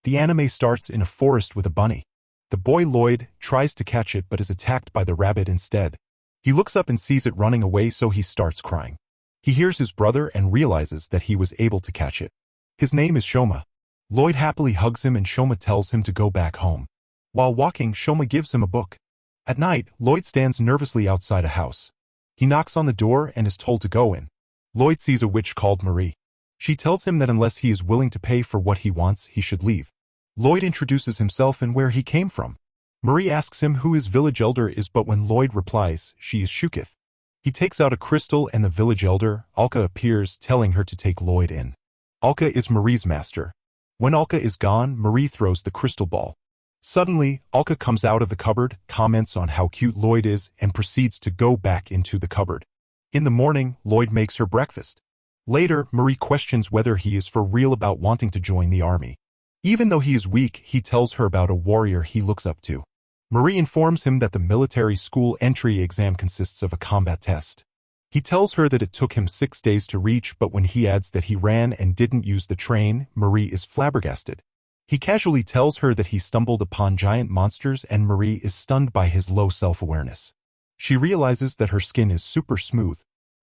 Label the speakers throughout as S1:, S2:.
S1: The anime starts in a forest with a bunny. The boy Lloyd tries to catch it but is attacked by the rabbit instead. He looks up and sees it running away, so he starts crying. He hears his brother and realizes that he was able to catch it. His name is Shoma. Lloyd happily hugs him and Shoma tells him to go back home. While walking, Shoma gives him a book. At night, Lloyd stands nervously outside a house. He knocks on the door and is told to go in. Lloyd sees a witch called Marie. She tells him that unless he is willing to pay for what he wants, he should leave. Lloyd introduces himself and where he came from. Marie asks him who his village elder is, but when Lloyd replies, she is Shukith. He takes out a crystal and the village elder, Alka, appears, telling her to take Lloyd in. Alka is Marie's master. When Alka is gone, Marie throws the crystal ball. Suddenly, Alka comes out of the cupboard, comments on how cute Lloyd is, and proceeds to go back into the cupboard. In the morning, Lloyd makes her breakfast. Later, Marie questions whether he is for real about wanting to join the army. Even though he is weak, he tells her about a warrior he looks up to. Marie informs him that the military school entry exam consists of a combat test. He tells her that it took him 6 days to reach, but when he adds that he ran and didn't use the train, Marie is flabbergasted. He casually tells her that he stumbled upon giant monsters and Marie is stunned by his low self-awareness. She realizes that her skin is super smooth.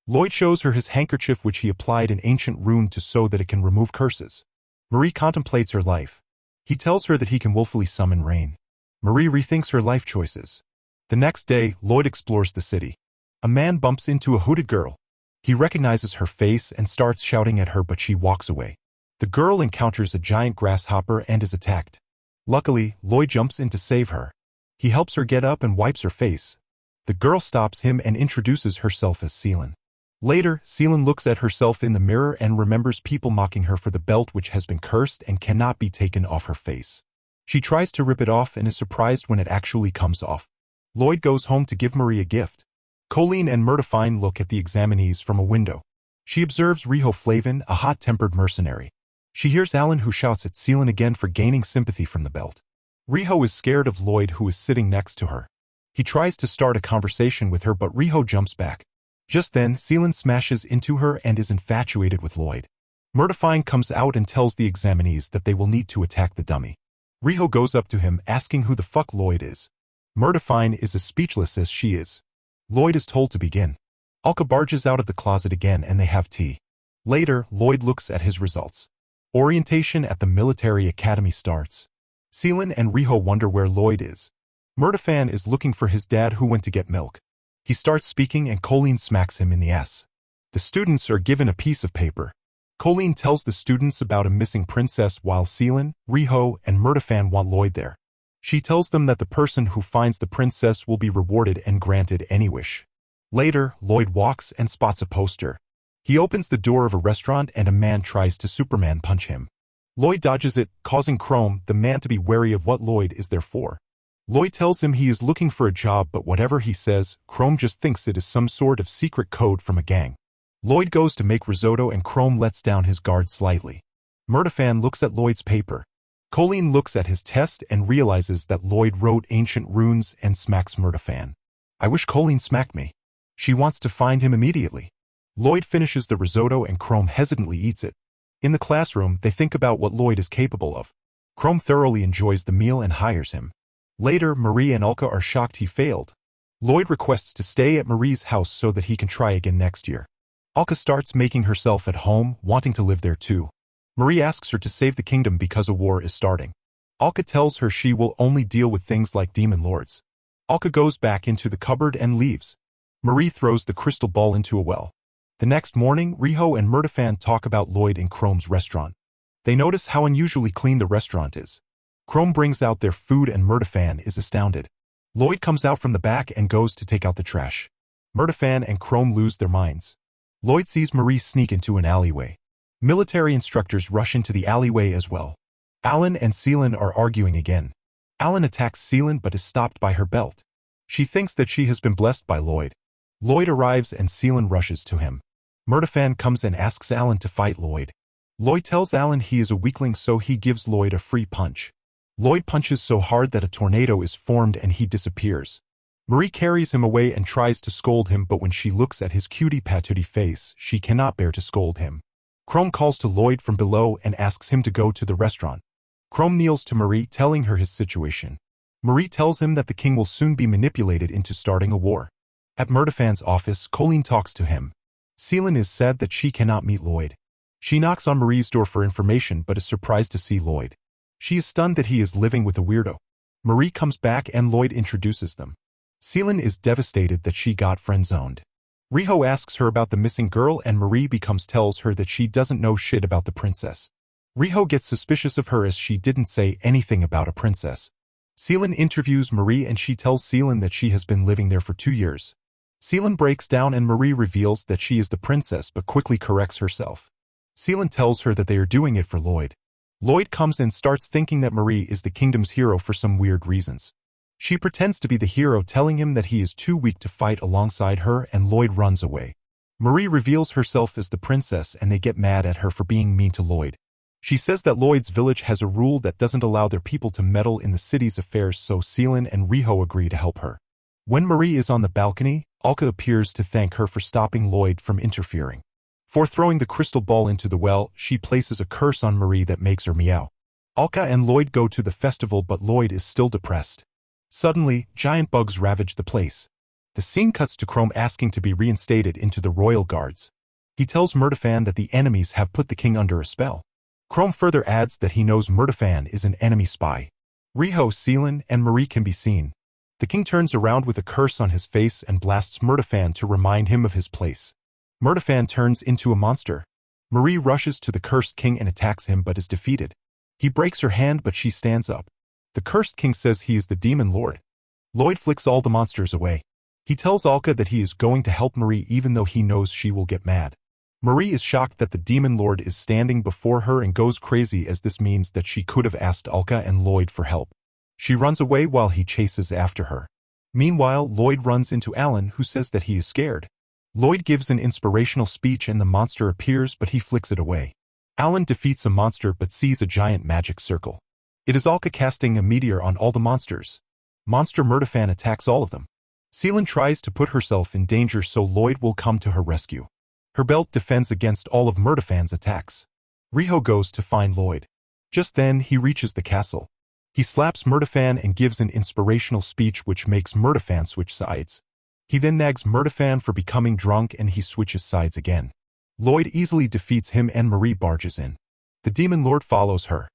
S1: Lloyd shows her his handkerchief, which he applied an ancient rune to so that it can remove curses. Marie contemplates her life. He tells her that he can willfully summon rain. Marie rethinks her life choices. The next day, Lloyd explores the city. A man bumps into a hooded girl. He recognizes her face and starts shouting at her, but she walks away. The girl encounters a giant grasshopper and is attacked. Luckily, Lloyd jumps in to save her. He helps her get up and wipes her face. The girl stops him and introduces herself as Seelen. Later, Seelen looks at herself in the mirror and remembers people mocking her for the belt, which has been cursed and cannot be taken off her face. She tries to rip it off and is surprised when it actually comes off. Lloyd goes home to give Marie a gift. Colleen and Murtifine look at the examinees from a window. She observes Riho Flavin, a hot-tempered mercenary. She hears Alan, who shouts at Seelen again for gaining sympathy from the belt. Riho is scared of Lloyd, who is sitting next to her. He tries to start a conversation with her, but Riho jumps back. Just then, Seelen smashes into her and is infatuated with Lloyd. Murtifine comes out and tells the examinees that they will need to attack the dummy. Riho goes up to him, asking who the fuck Lloyd is. Murtifine is as speechless as she is. Lloyd is told to begin. Alka barges out of the closet again and they have tea. Later, Lloyd looks at his results. Orientation at the military academy starts. Seelen and Riho wonder where Lloyd is. Murtifan is looking for his dad, who went to get milk. He starts speaking and Colleen smacks him in the ass. The students are given a piece of paper. Colleen tells the students about a missing princess, while Seelen, Riho, and Murtifan want Lloyd there. She tells them that the person who finds the princess will be rewarded and granted any wish. Later, Lloyd walks and spots a poster. He opens the door of a restaurant and a man tries to Superman punch him. Lloyd dodges it, causing Chrome, the man, to be wary of what Lloyd is there for. Lloyd tells him he is looking for a job, but whatever he says, Chrome just thinks it is some sort of secret code from a gang. Lloyd goes to make risotto and Chrome lets down his guard slightly. Murtifan looks at Lloyd's paper. Colleen looks at his test and realizes that Lloyd wrote ancient runes and smacks Murtifan. I wish Colleen smacked me. She wants to find him immediately. Lloyd finishes the risotto and Chrome hesitantly eats it. In the classroom, they think about what Lloyd is capable of. Chrome thoroughly enjoys the meal and hires him. Later, Marie and Alka are shocked he failed. Lloyd requests to stay at Marie's house so that he can try again next year. Alka starts making herself at home, wanting to live there too. Marie asks her to save the kingdom because a war is starting. Alka tells her she will only deal with things like demon lords. Alka goes back into the cupboard and leaves. Marie throws the crystal ball into a well. The next morning, Riho and Murtifan talk about Lloyd in Chrome's restaurant. They notice how unusually clean the restaurant is. Chrome brings out their food and Murtifan is astounded. Lloyd comes out from the back and goes to take out the trash. Murtifan and Chrome lose their minds. Lloyd sees Marie sneak into an alleyway. Military instructors rush into the alleyway as well. Alan and Seelen are arguing again. Alan attacks Seelen but is stopped by her belt. She thinks that she has been blessed by Lloyd. Lloyd arrives and Seelen rushes to him. Murtifan comes and asks Alan to fight Lloyd. Lloyd tells Alan he is a weakling, so he gives Lloyd a free punch. Lloyd punches so hard that a tornado is formed and he disappears. Marie carries him away and tries to scold him, but when she looks at his cutie patootie face, she cannot bear to scold him. Chrome calls to Lloyd from below and asks him to go to the restaurant. Chrome kneels to Marie, telling her his situation. Marie tells him that the king will soon be manipulated into starting a war. At Murdafan's office, Colleen talks to him. Celine is sad that she cannot meet Lloyd. She knocks on Marie's door for information but is surprised to see Lloyd. She is stunned that he is living with a weirdo. Marie comes back and Lloyd introduces them. Celine is devastated that she got friend-zoned. Riho asks her about the missing girl and Marie tells her that she doesn't know shit about the princess. Riho gets suspicious of her as she didn't say anything about a princess. Celine interviews Marie and she tells Celine that she has been living there for 2 years. Celine breaks down and Marie reveals that she is the princess but quickly corrects herself. Celine tells her that they are doing it for Lloyd. Lloyd comes and starts thinking that Marie is the kingdom's hero for some weird reasons. She pretends to be the hero, telling him that he is too weak to fight alongside her, and Lloyd runs away. Marie reveals herself as the princess and they get mad at her for being mean to Lloyd. She says that Lloyd's village has a rule that doesn't allow their people to meddle in the city's affairs, so Celine and Riho agree to help her. When Marie is on the balcony, Alka appears to thank her for stopping Lloyd from interfering. For throwing the crystal ball into the well, she places a curse on Marie that makes her meow. Alka and Lloyd go to the festival but Lloyd is still depressed. Suddenly, giant bugs ravage the place. The scene cuts to Chrome asking to be reinstated into the royal guards. He tells Murdafan that the enemies have put the king under a spell. Chrome further adds that he knows Murdafan is an enemy spy. Riho, Celine, and Marie can be seen. The king turns around with a curse on his face and blasts Murdafan to remind him of his place. Murdafan turns into a monster. Marie rushes to the cursed king and attacks him but is defeated. He breaks her hand but she stands up. The cursed king says he is the demon lord. Lloyd flicks all the monsters away. He tells Alka that he is going to help Marie even though he knows she will get mad. Marie is shocked that the demon lord is standing before her and goes crazy as this means that she could have asked Alka and Lloyd for help. She runs away while he chases after her. Meanwhile, Lloyd runs into Alan, who says that he is scared. Lloyd gives an inspirational speech and the monster appears but he flicks it away. Alan defeats a monster but sees a giant magic circle. It is Alka casting a meteor on all the monsters. Monster Murdafan attacks all of them. Celine tries to put herself in danger so Lloyd will come to her rescue. Her belt defends against all of Murdafan's attacks. Riho goes to find Lloyd. Just then, he reaches the castle. He slaps Murdafan and gives an inspirational speech which makes Murdafan switch sides. He then nags Murdafan for becoming drunk and he switches sides again. Lloyd easily defeats him and Marie barges in. The demon lord follows her.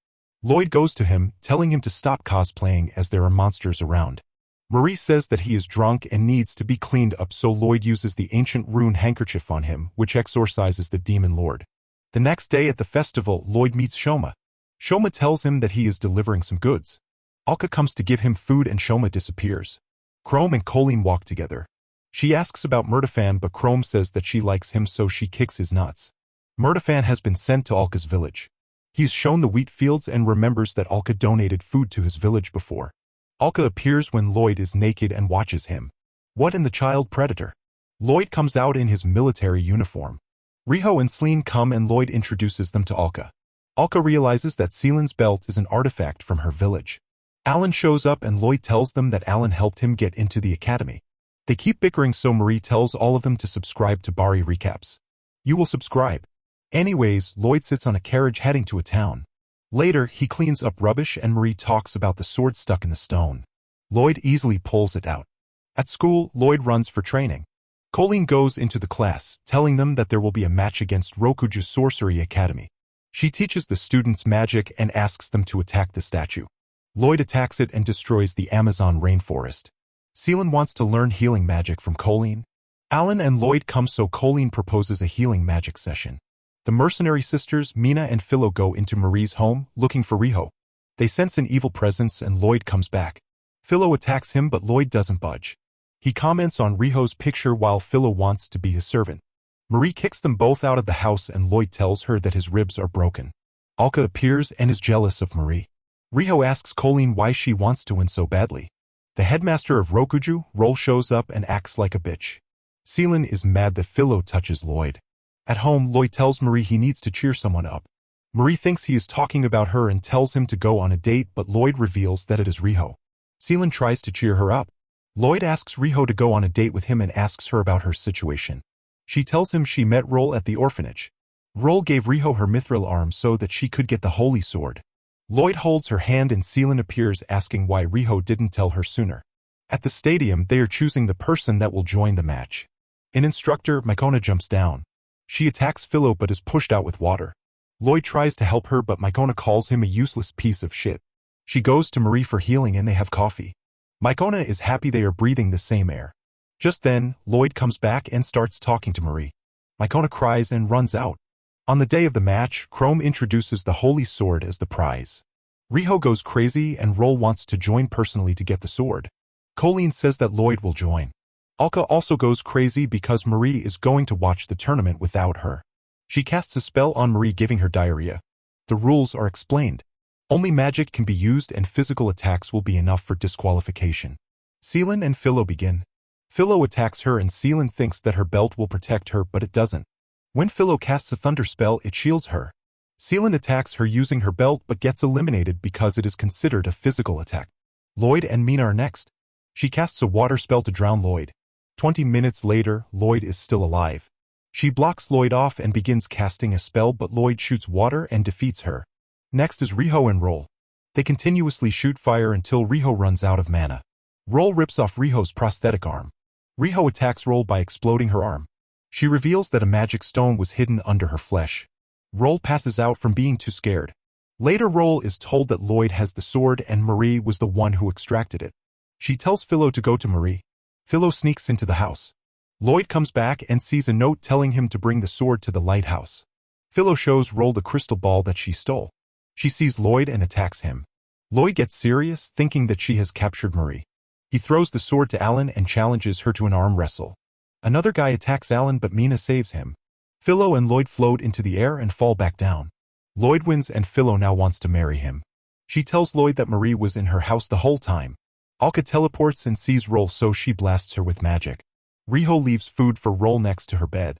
S1: Lloyd goes to him, telling him to stop cosplaying as there are monsters around. Marie says that he is drunk and needs to be cleaned up, so Lloyd uses the ancient rune handkerchief on him, which exorcises the demon lord. The next day at the festival, Lloyd meets Shoma. Shoma tells him that he is delivering some goods. Alka comes to give him food and Shoma disappears. Chrome and Colleen walk together. She asks about Murdafan but Chrome says that she likes him so she kicks his nuts. Murdafan has been sent to Alka's village. He is shown the wheat fields and remembers that Alka donated food to his village before. Alka appears when Lloyd is naked and watches him. What in the child predator? Lloyd comes out in his military uniform. Riho and Celine come and Lloyd introduces them to Alka. Alka realizes that Celine's belt is an artifact from her village. Alan shows up and Lloyd tells them that Alan helped him get into the academy. They keep bickering so Marie tells all of them to subscribe to Bari Recaps. You will subscribe. Anyways, Lloyd sits on a carriage heading to a town. Later, he cleans up rubbish and Marie talks about the sword stuck in the stone. Lloyd easily pulls it out. At school, Lloyd runs for training. Colleen goes into the class, telling them that there will be a match against Rokuju's Sorcery Academy. She teaches the students magic and asks them to attack the statue. Lloyd attacks it and destroys the Amazon rainforest. Celine wants to learn healing magic from Colleen. Alan and Lloyd come so Colleen proposes a healing magic session. The mercenary sisters, Mina and Philo, go into Marie's home, looking for Riho. They sense an evil presence and Lloyd comes back. Philo attacks him but Lloyd doesn't budge. He comments on Riho's picture while Philo wants to be his servant. Marie kicks them both out of the house and Lloyd tells her that his ribs are broken. Alka appears and is jealous of Marie. Riho asks Colleen why she wants to win so badly. The headmaster of Rokuju, Roll, shows up and acts like a bitch. Celine is mad that Philo touches Lloyd. At home, Lloyd tells Marie he needs to cheer someone up. Marie thinks he is talking about her and tells him to go on a date, but Lloyd reveals that it is Riho. Celine tries to cheer her up. Lloyd asks Riho to go on a date with him and asks her about her situation. She tells him she met Roll at the orphanage. Roll gave Riho her mithril arm so that she could get the holy sword. Lloyd holds her hand and Seelan appears asking why Riho didn't tell her sooner. At the stadium, they are choosing the person that will join the match. An instructor, Mycona, jumps down. She attacks Philo but is pushed out with water. Lloyd tries to help her but Mycona calls him a useless piece of shit. She goes to Marie for healing and they have coffee. Mycona is happy they are breathing the same air. Just then, Lloyd comes back and starts talking to Marie. Mycona cries and runs out. On the day of the match, Chrome introduces the Holy Sword as the prize. Riho goes crazy and Roll wants to join personally to get the sword. Colleen says that Lloyd will join. Alka also goes crazy because Marie is going to watch the tournament without her. She casts a spell on Marie giving her diarrhea. The rules are explained. Only magic can be used and physical attacks will be enough for disqualification. Seelan and Philo begin. Philo attacks her and Seelan thinks that her belt will protect her but it doesn't. When Philo casts a thunder spell, it shields her. Seelan attacks her using her belt but gets eliminated because it is considered a physical attack. Lloyd and Mina are next. She casts a water spell to drown Lloyd. 20 minutes later, Lloyd is still alive. She blocks Lloyd off and begins casting a spell but Lloyd shoots water and defeats her. Next is Riho and Roll. They continuously shoot fire until Riho runs out of mana. Roll rips off Riho's prosthetic arm. Riho attacks Roll by exploding her arm. She reveals that a magic stone was hidden under her flesh. Roll passes out from being too scared. Later, Roll is told that Lloyd has the sword and Marie was the one who extracted it. She tells Philo to go to Marie. Philo sneaks into the house. Lloyd comes back and sees a note telling him to bring the sword to the lighthouse. Philo shows Roll the crystal ball that she stole. She sees Lloyd and attacks him. Lloyd gets serious, thinking that she has captured Marie. He throws the sword to Alan and challenges her to an arm wrestle. Another guy attacks Alan but Mina saves him. Philo and Lloyd float into the air and fall back down. Lloyd wins and Philo now wants to marry him. She tells Lloyd that Marie was in her house the whole time. Alka teleports and sees Roll so she blasts her with magic. Riho leaves food for Roll next to her bed.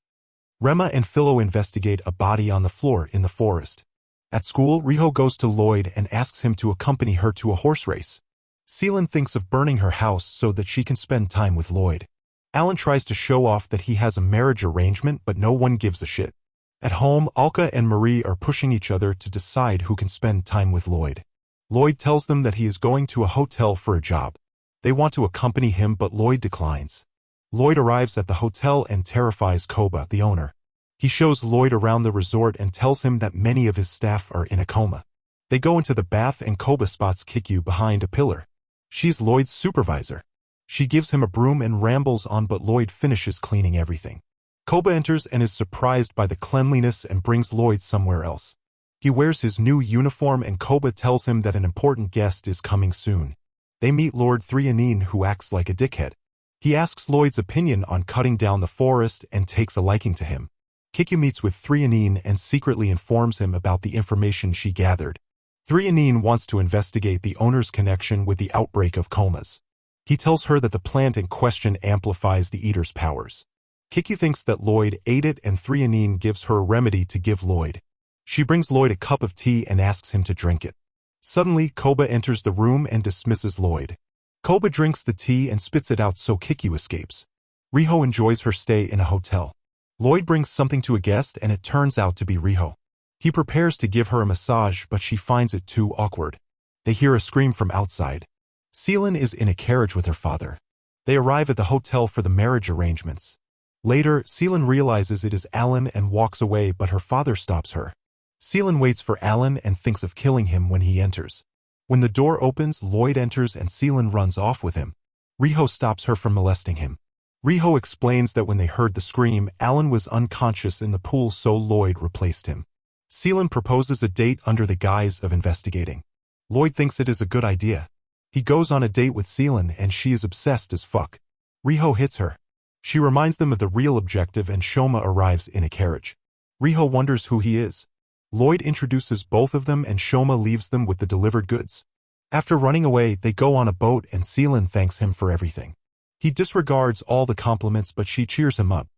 S1: Rema and Philo investigate a body on the floor in the forest. At school, Riho goes to Lloyd and asks him to accompany her to a horse race. Seelan thinks of burning her house so that she can spend time with Lloyd. Alan tries to show off that he has a marriage arrangement but no one gives a shit. At home, Alka and Marie are pushing each other to decide who can spend time with Lloyd. Lloyd tells them that he is going to a hotel for a job. They want to accompany him but Lloyd declines. Lloyd arrives at the hotel and terrifies Koba, the owner. He shows Lloyd around the resort and tells him that many of his staff are in a coma. They go into the bath and Koba spots Kikyu behind a pillar. She's Lloyd's supervisor. She gives him a broom and rambles on but Lloyd finishes cleaning everything. Koba enters and is surprised by the cleanliness and brings Lloyd somewhere else. He wears his new uniform and Koba tells him that an important guest is coming soon. They meet Lord Threonine who acts like a dickhead. He asks Lloyd's opinion on cutting down the forest and takes a liking to him. Kikyu meets with Threonine and secretly informs him about the information she gathered. Threonine wants to investigate the owner's connection with the outbreak of comas. He tells her that the plant in question amplifies the Eater's powers. Kikyu thinks that Lloyd ate it and Threonine gives her a remedy to give Lloyd. She brings Lloyd a cup of tea and asks him to drink it. Suddenly, Koba enters the room and dismisses Lloyd. Koba drinks the tea and spits it out so Kikyu escapes. Riho enjoys her stay in a hotel. Lloyd brings something to a guest and it turns out to be Riho. He prepares to give her a massage but she finds it too awkward. They hear a scream from outside. Seelan is in a carriage with her father. They arrive at the hotel for the marriage arrangements. Later, Seelan realizes it is Alan and walks away but her father stops her. Seelan waits for Alan and thinks of killing him when he enters. When the door opens, Lloyd enters and Seelan runs off with him. Riho stops her from molesting him. Riho explains that when they heard the scream, Alan was unconscious in the pool so Lloyd replaced him. Seelan proposes a date under the guise of investigating. Lloyd thinks it is a good idea. He goes on a date with Seelan and she is obsessed as fuck. Riho hits her. She reminds them of the real objective and Shoma arrives in a carriage. Riho wonders who he is. Lloyd introduces both of them and Shoma leaves them with the delivered goods. After running away, they go on a boat and Seelan thanks him for everything. He disregards all the compliments but she cheers him up.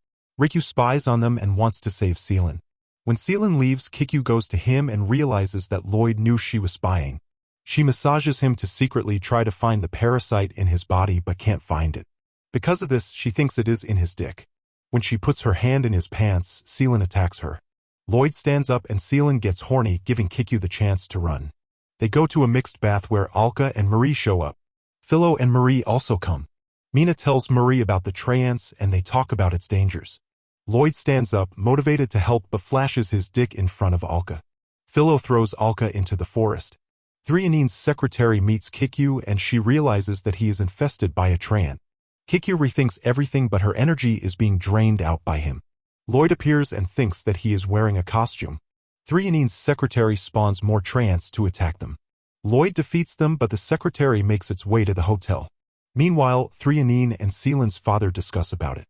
S1: Rikyu spies on them and wants to save Seelan. When Seelan leaves, Kikyu goes to him and realizes that Lloyd knew she was spying. She massages him to secretly try to find the parasite in his body but can't find it. Because of this, she thinks it is in his dick. When she puts her hand in his pants, Seelan attacks her. Lloyd stands up and Seelan gets horny, giving Kikyu the chance to run. They go to a mixed bath where Alka and Marie show up. Philo and Marie also come. Mina tells Marie about the trance and they talk about its dangers. Lloyd stands up, motivated to help, but flashes his dick in front of Alka. Philo throws Alka into the forest. Threonine's secretary meets Kikyu and she realizes that he is infested by a trance. Kikyu rethinks everything but her energy is being drained out by him. Lloyd appears and thinks that he is wearing a costume. Threonine's secretary spawns more trance to attack them. Lloyd defeats them but the secretary makes its way to the hotel. Meanwhile, Threonine and Seelan's father discuss about it.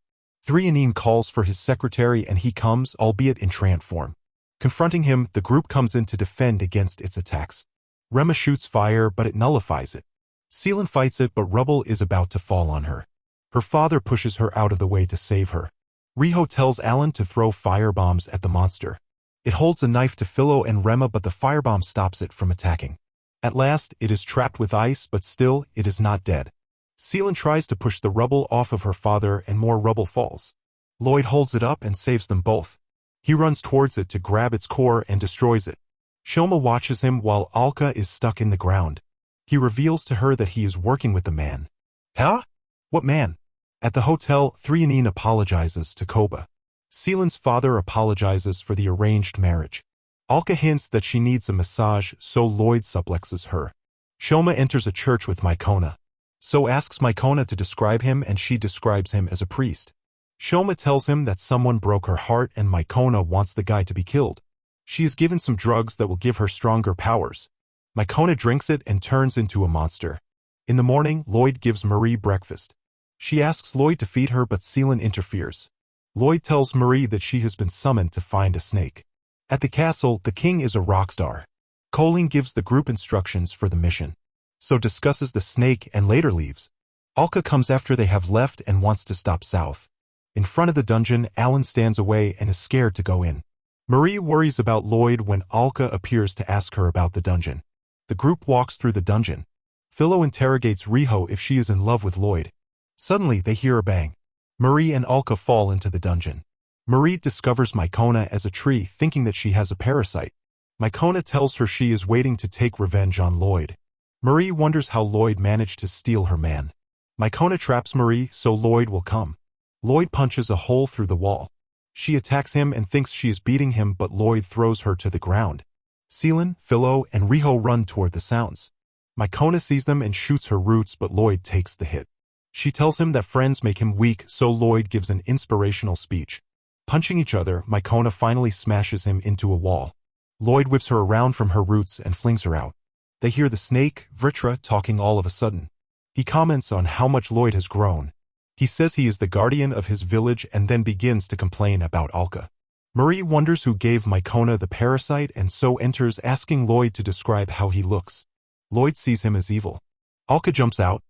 S1: Threonine calls for his secretary and he comes, albeit in trance form. Confronting him, the group comes in to defend against its attacks. Rema shoots fire but it nullifies it. Seelan fights it but rubble is about to fall on her. Her father pushes her out of the way to save her. Riho tells Alan to throw firebombs at the monster. It holds a knife to Philo and Rema but the firebomb stops it from attacking. At last, it is trapped with ice but still, it is not dead. Seelan tries to push the rubble off of her father and more rubble falls. Lloyd holds it up and saves them both. He runs towards it to grab its core and destroys it. Shoma watches him while Alka is stuck in the ground. He reveals to her that he is working with the man. Huh? What man? At the hotel, Threonine apologizes to Koba. Seelan's father apologizes for the arranged marriage. Alka hints that she needs a massage, so Lloyd suplexes her. Shoma enters a church with Mycona. So asks Mycona to describe him and she describes him as a priest. Shoma tells him that someone broke her heart and Mycona wants the guy to be killed. She is given some drugs that will give her stronger powers. Mycona drinks it and turns into a monster. In the morning, Lloyd gives Marie breakfast. She asks Lloyd to feed her but Seelan interferes. Lloyd tells Marie that she has been summoned to find a snake. At the castle, the king is a rock star. Colleen gives the group instructions for the mission. So discusses the snake and later leaves. Alka comes after they have left and wants to stop south. In front of the dungeon, Alan stands away and is scared to go in. Marie worries about Lloyd when Alka appears to ask her about the dungeon. The group walks through the dungeon. Philo interrogates Riho if she is in love with Lloyd. Suddenly, they hear a bang. Marie and Alka fall into the dungeon. Marie discovers Mycona as a tree, thinking that she has a parasite. Mycona tells her she is waiting to take revenge on Lloyd. Marie wonders how Lloyd managed to steal her man. Mycona traps Marie so Lloyd will come. Lloyd punches a hole through the wall. She attacks him and thinks she is beating him but Lloyd throws her to the ground. Seelan, Philo, and Riho run toward the sounds. Mycona sees them and shoots her roots but Lloyd takes the hit. She tells him that friends make him weak so Lloyd gives an inspirational speech. Punching each other, Mycona finally smashes him into a wall. Lloyd whips her around from her roots and flings her out. They hear the snake, Vritra, talking all of a sudden. He comments on how much Lloyd has grown. He says he is the guardian of his village and then begins to complain about Alka. Marie wonders who gave Mycona the parasite and so enters asking Lloyd to describe how he looks. Lloyd sees him as evil. Alka jumps out,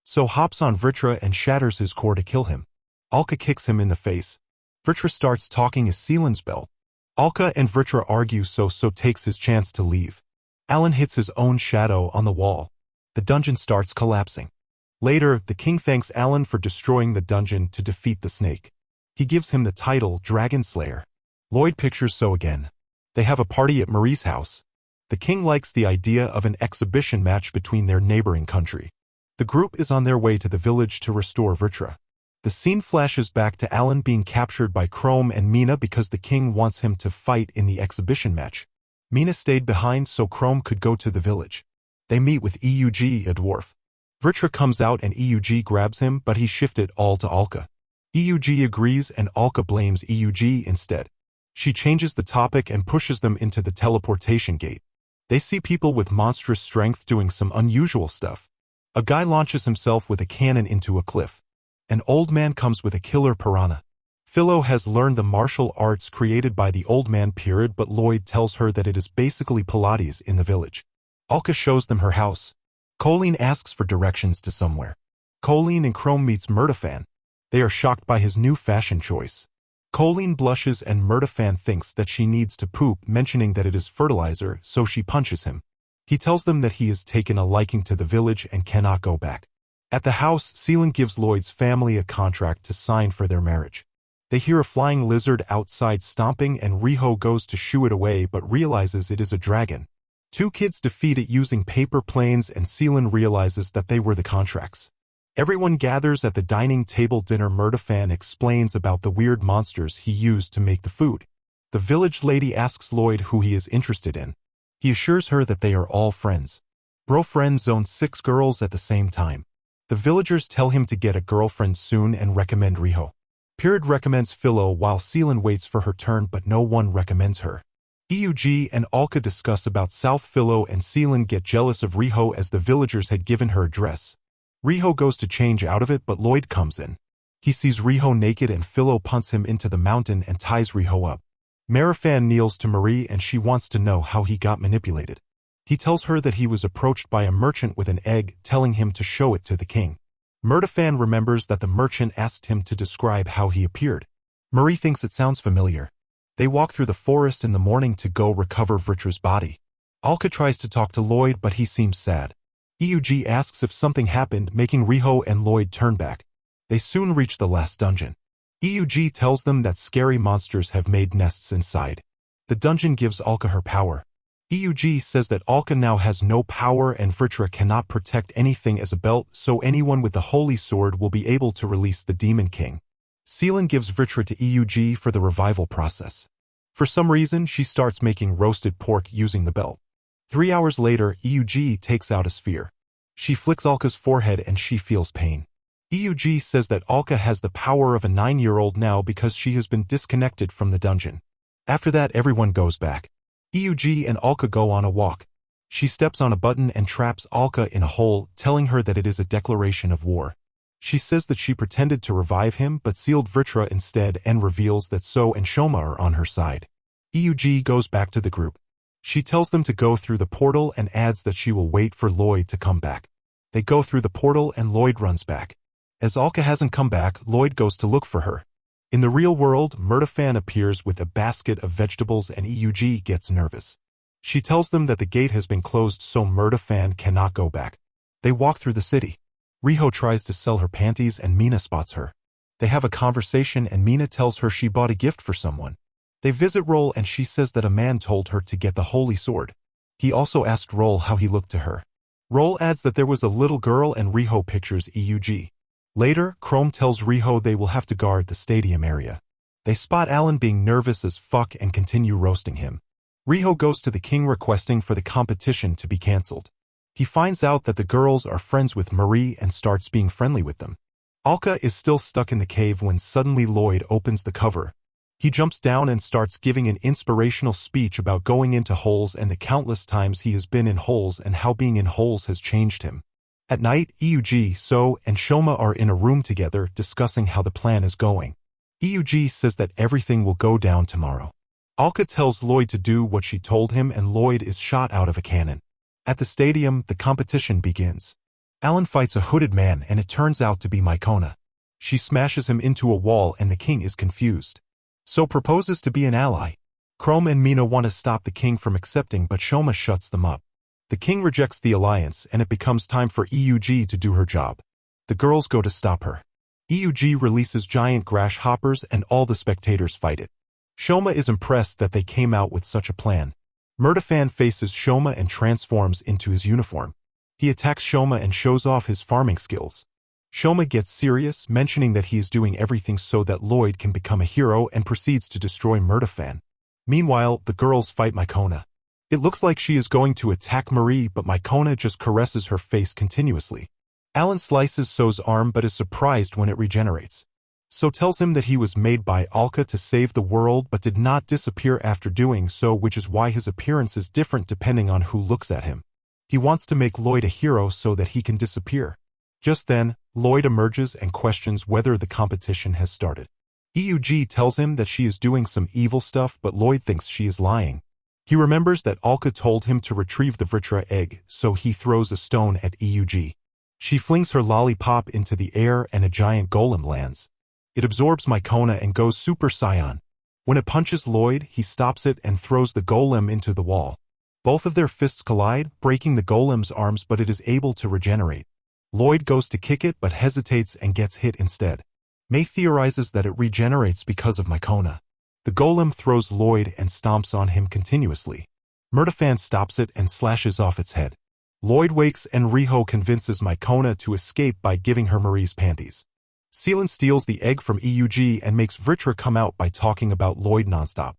S1: so hops on Vritra and shatters his core to kill him. Alka kicks him in the face. Vritra starts talking as Seelan's belt. Alka and Vritra argue so takes his chance to leave. Alan hits his own shadow on the wall. The dungeon starts collapsing. Later, the king thanks Alan for destroying the dungeon to defeat the snake. He gives him the title Dragon Slayer. Lloyd pictures so again. They have a party at Marie's house. The king likes the idea of an exhibition match between their neighboring country. The group is on their way to the village to restore Vritra. The scene flashes back to Alan being captured by Chrome and Mina because the king wants him to fight in the exhibition match. Mina stayed behind so Chrome could go to the village. They meet with Eug, a dwarf. Vritra comes out and Eug grabs him but he shifted all to Alka. Eug agrees and Alka blames Eug instead. She changes the topic and pushes them into the teleportation gate. They see people with monstrous strength doing some unusual stuff. A guy launches himself with a cannon into a cliff. An old man comes with a killer piranha. Philo has learned the martial arts created by the old man period but Lloyd tells her that it is basically Pilates in the village. Alka shows them her house. Colleen asks for directions to somewhere. Colleen and Chrome meets Murtafan. They are shocked by his new fashion choice. Colleen blushes and Murtafan thinks that she needs to poop, mentioning that it is fertilizer, so she punches him. He tells them that he has taken a liking to the village and cannot go back. At the house, Seelan gives Lloyd's family a contract to sign for their marriage. They hear a flying lizard outside stomping and Riho goes to shoo it away but realizes it is a dragon. Two kids defeat it using paper planes and Seelan realizes that they were the contracts. Everyone gathers at the dining table dinner. Murdafan explains about the weird monsters he used to make the food. The village lady asks Lloyd who he is interested in. He assures her that they are all friends. Bro friends own 6 girls at the same time. The villagers tell him to get a girlfriend soon and recommend Riho. Pirid recommends Philo while Seelan waits for her turn but no one recommends her. Eug and Alka discuss about South. Philo and Seelan get jealous of Riho as the villagers had given her a dress. Riho goes to change out of it but Lloyd comes in. He sees Riho naked and Philo punts him into the mountain and ties Riho up. Marifan kneels to Marie and she wants to know how he got manipulated. He tells her that he was approached by a merchant with an egg, telling him to show it to the king. Murdafan remembers that the merchant asked him to describe how he appeared. Marie thinks it sounds familiar. They walk through the forest in the morning to go recover Vritra's body. Alka tries to talk to Lloyd but he seems sad. Eug asks if something happened, making Riho and Lloyd turn back. They soon reach the last dungeon. Eug tells them that scary monsters have made nests inside. The dungeon gives Alka her power. Eug says that Alka now has no power and Vritra cannot protect anything as a belt, so anyone with the holy sword will be able to release the Demon King. Seelan gives Vritra to Eug for the revival process. For some reason, she starts making roasted pork using the belt. 3 hours later, Eug takes out a sphere. She flicks Alka's forehead and she feels pain. Eug says that Alka has the power of a 9-year-old now because she has been disconnected from the dungeon. After that, everyone goes back. Eug and Alka go on a walk. She steps on a button and traps Alka in a hole, telling her that it is a declaration of war. She says that she pretended to revive him but sealed Vritra instead and reveals that So and Shoma are on her side. Eug goes back to the group. She tells them to go through the portal and adds that she will wait for Lloyd to come back. They go through the portal and Lloyd runs back. As Alka hasn't come back, Lloyd goes to look for her. In the real world, Murdafan appears with a basket of vegetables and Eug gets nervous. She tells them that the gate has been closed so Murdafan cannot go back. They walk through the city. Riho tries to sell her panties and Mina spots her. They have a conversation and Mina tells her she bought a gift for someone. They visit Roll and she says that a man told her to get the holy sword. He also asked Roll how he looked to her. Roll adds that there was a little girl and Riho pictures Eug. Later, Chrome tells Riho they will have to guard the stadium area. They spot Alan being nervous as fuck and continue roasting him. Riho goes to the king requesting for the competition to be cancelled. He finds out that the girls are friends with Marie and starts being friendly with them. Alka is still stuck in the cave when suddenly Lloyd opens the cover. He jumps down and starts giving an inspirational speech about going into holes and the countless times he has been in holes and how being in holes has changed him. At night, Eug, So, and Shoma are in a room together discussing how the plan is going. Eug says that everything will go down tomorrow. Alka tells Lloyd to do what she told him and Lloyd is shot out of a cannon. At the stadium, the competition begins. Alan fights a hooded man and it turns out to be Mycona. She smashes him into a wall and the king is confused. So proposes to be an ally. Chrome and Mina want to stop the king from accepting but Shoma shuts them up. The king rejects the alliance and it becomes time for Eug to do her job. The girls go to stop her. Eug releases giant grasshoppers and all the spectators fight it. Shoma is impressed that they came out with such a plan. Murdafan faces Shoma and transforms into his uniform. He attacks Shoma and shows off his farming skills. Shoma gets serious, mentioning that he is doing everything so that Lloyd can become a hero and proceeds to destroy Murdafan. Meanwhile, the girls fight Mycona. It looks like she is going to attack Marie, but Mycona just caresses her face continuously. Alan slices So's arm but is surprised when it regenerates. So tells him that he was made by Alka to save the world but did not disappear after doing so, which is why his appearance is different depending on who looks at him. He wants to make Lloyd a hero so that he can disappear. Just then, Lloyd emerges and questions whether the competition has started. Eug tells him that she is doing some evil stuff but Lloyd thinks she is lying. He remembers that Alka told him to retrieve the Vritra egg, so he throws a stone at Eug. She flings her lollipop into the air and a giant golem lands. It absorbs Mycona and goes Super Saiyan. When it punches Lloyd, he stops it and throws the golem into the wall. Both of their fists collide, breaking the golem's arms but it is able to regenerate. Lloyd goes to kick it but hesitates and gets hit instead. May theorizes that it regenerates because of Mycona. The golem throws Lloyd and stomps on him continuously. Murtafan stops it and slashes off its head. Lloyd wakes and Riho convinces Mycona to escape by giving her Marie's panties. Seelan steals the egg from EUG and makes Vritra come out by talking about Lloyd nonstop.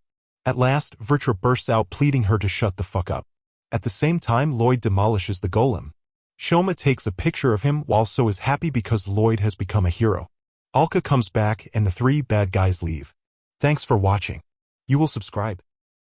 S1: At last, Vritra bursts out pleading her to shut the fuck up. At the same time, Lloyd demolishes the golem. Shoma takes a picture of him while So is happy because Lloyd has become a hero. Alka comes back and the three bad guys leave. Thanks for watching. You will subscribe.